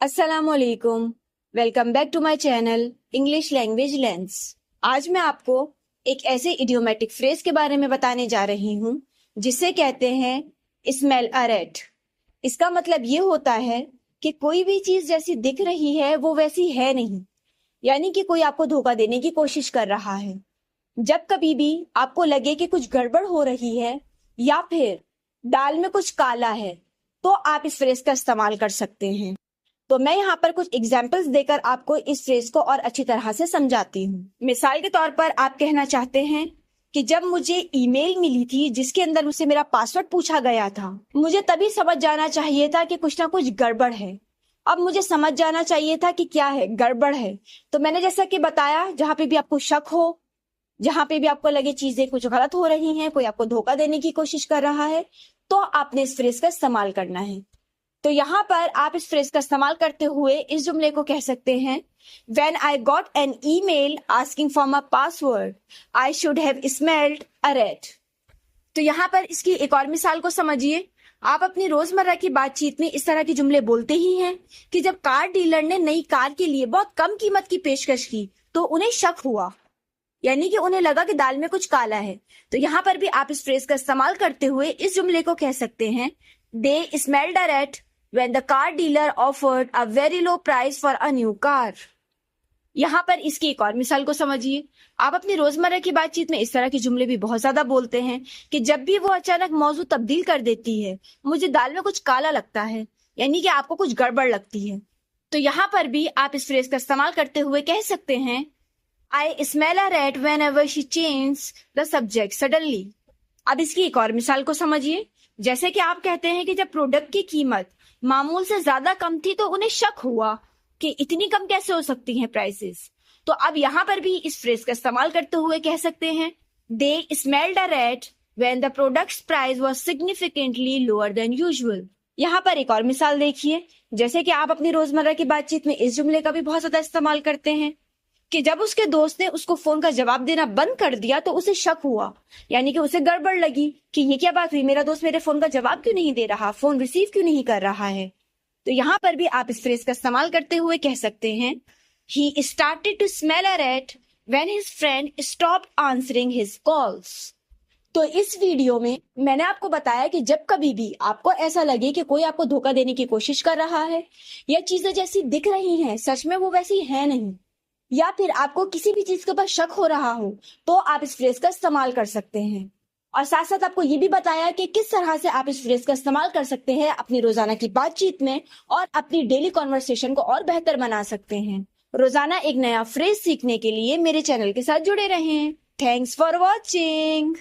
अस्सलामुअलैकुम। Welcome back to my channel English language lens. आज मैं आपको एक ऐसे इडियोमेटिक फ्रेज के बारे में बताने जा रही हूँ जिसे कहते हैं स्मेल अ रैट। इसका मतलब ये होता है कि कोई भी चीज जैसी दिख रही है वो वैसी है नहीं, यानी कि कोई आपको धोखा देने की कोशिश कर रहा है। जब कभी भी आपको लगे कि कुछ गड़बड़ हो रही है या फिर दाल में कुछ काला है तो आप इस फ्रेज का इस्तेमाल कर सकते हैं। तो मैं यहाँ पर कुछ एग्जाम्पल्स देकर आपको इस फ्रेज को और अच्छी तरह से समझाती हूँ। मिसाल के तौर पर आप कहना चाहते हैं कि जब मुझे ईमेल मिली थी जिसके अंदर मुझसे मेरा पासवर्ड पूछा गया था, मुझे तभी समझ जाना चाहिए था कि कुछ ना कुछ गड़बड़ है। अब मुझे समझ जाना चाहिए था कि क्या है, गड़बड़ है। तो मैंने जैसा कि बताया, जहाँ पे भी आपको शक हो, जहाँ पे भी आपको लगे चीजें कुछ गलत हो रही हैं, कोई आपको धोखा देने की कोशिश कर रहा है, तो आपने इस फ्रेज का इस्तेमाल करना है। तो यहाँ पर आप इस फ्रेज का इस्तेमाल करते हुए इस जुमले को कह सकते हैं, When I got an email asking for my password, I should have smelled a rat. तो यहाँ पर इसकी एक और मिसाल को समझिए। आप अपनी रोजमर्रा की बातचीत में इस तरह के जुमले बोलते ही हैं कि जब कार डीलर ने नई कार के लिए बहुत कम कीमत की पेशकश की तो उन्हें शक हुआ, यानी कि उन्हें लगा कि दाल में कुछ काला है। तो यहाँ पर भी आप इस फ्रेज का इस्तेमाल करते हुए इस जुमले को कह सकते हैं, They smelled a rat when the car dealer offered a very low price for a new car. यहाँ पर इसकी एक और मिसाल को समझिए। आप अपनी रोजमर्रा की बातचीत में इस तरह के जुमले भी बहुत ज्यादा बोलते हैं कि जब भी वो अचानक मौजू तब्दील कर देती है, मुझे दाल में कुछ काला लगता है, यानी कि आपको कुछ गड़बड़ लगती है। तो यहाँ पर भी आप इस फ्रेज का इस्तेमाल करते हुए कह सकते हैं, I smell a rat whenever she changes the subject suddenly. अब इसकी एक और मिसाल को समझिए। जैसे कि आप कहते हैं कि जब प्रोडक्ट की कीमत मामूल से ज्यादा कम थी तो उन्हें शक हुआ कि इतनी कम कैसे हो सकती हैं प्राइसेस। तो अब यहाँ पर भी इस फ्रेज का इस्तेमाल करते हुए कह सकते हैं, They smelled a rat when the product's price was significantly lower than usual. यहाँ पर एक और मिसाल देखिए। जैसे कि आप अपनी रोजमर्रा की बातचीत में इस जुमले का भी बहुत ज्यादा इस्तेमाल करते हैं कि जब उसके दोस्त ने उसको फोन का जवाब देना बंद कर दिया तो उसे शक हुआ, यानी कि उसे गड़बड़ लगी कि ये क्या बात हुई, मेरा दोस्त मेरे फोन का जवाब क्यों नहीं दे रहा, फोन रिसीव क्यों नहीं कर रहा है। तो यहाँ पर भी आप इस फ्रेज का इस्तेमाल करते हुए कह सकते हैं, He started to smell a rat when his friend stopped answering his calls. तो इस वीडियो में मैंने आपको बताया कि जब कभी भी आपको ऐसा लगे कि कोई आपको धोखा देने की कोशिश कर रहा है या चीजें जैसी दिख रही हैं सच में वो वैसी है नहीं, या फिर आपको किसी भी चीज के ऊपर शक हो रहा हो, तो आप इस फ्रेज का इस्तेमाल कर सकते हैं। और साथ साथ आपको ये भी बताया कि किस तरह से आप इस फ्रेज का इस्तेमाल कर सकते हैं अपनी रोजाना की बातचीत में और अपनी डेली कॉन्वर्सेशन को और बेहतर बना सकते हैं। रोजाना एक नया फ्रेज सीखने के लिए मेरे चैनल के साथ जुड़े रहें। Thanks for watching.